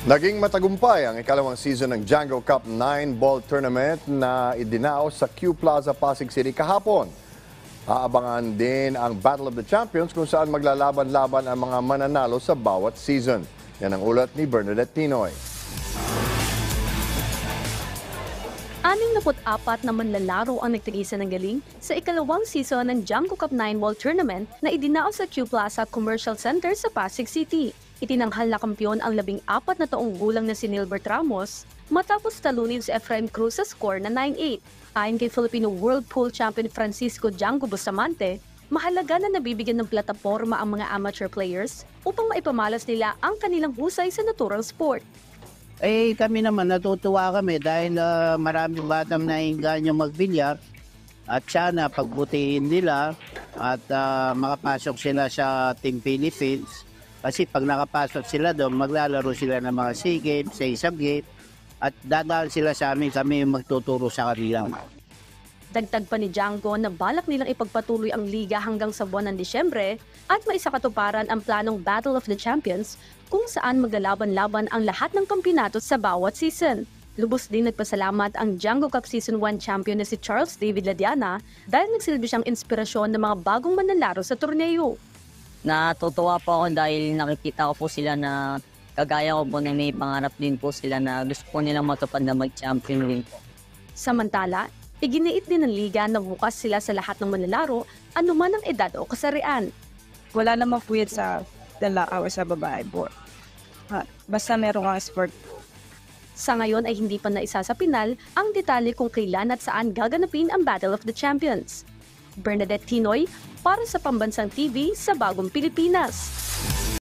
Naging matagumpay ang ikalawang season ng Django Cup 9-ball tournament na idinaos sa Q Plaza, Pasig City kahapon. Aabangan din ang Battle of the Champions kung saan maglalaban-laban ang mga mananalo sa bawat season. Yan ang ulat ni Bernadette Tinoy. 64 na manlalaro ang nagtigisan ng galing sa ikalawang season ng Django Cup 9-ball tournament na idinaos sa Q Plaza Commercial Center sa Pasig City. Itinanghal na kampiyon ang 14 na taong gulang na si Nilbert Ramos matapos talunin si Efraim Cruz sa score na 9-8. Ayon kay Filipino World Pool Champion Francisco Django Bustamante, mahalaga na nabibigyan ng plataporma ang mga amateur players upang maipamalas nila ang kanilang husay sa natural sport. Kami naman natutuwa kami dahil maraming batang nainganyo magbilyar at sana pagbutihin nila at makapasok sila sa Team Philippines. Kasi pag nakapasok sila doon, maglalaro sila ng mga SEA Games, sa isang game, at dadaan sila sa amin, kami magtuturo sa kanila. Dagdag pa ni Django na balak nilang ipagpatuloy ang liga hanggang sa buwan ng Disyembre at maisakatuparan ang planong Battle of the Champions kung saan maglalaban-laban ang lahat ng kampyonato sa bawat season. Lubos din nagpasalamat ang Django Cup Season 1 champion na si Charles David Ladiana dahil nagsilbi siyang inspirasyon ng mga bagong manlalaro sa torneo. Natutuwa po ako dahil nakikita ko po sila na kagaya ko po na may pangarap din po sila na gusto po nilang matupad na mag-champion rin po. Samantala, iginiit din ng liga na bukas sila sa lahat ng manlalaro anuman ang edad o kasarian. Wala namang puyat sa lalaki o sa babae po. Basta meron kang sport. Sa ngayon ay hindi pa naisa sa pinal ang detalye kung kailan at saan gaganapin ang Battle of the Champions. Bernadette Tinoy para sa Pambansang TV sa Bagong Pilipinas.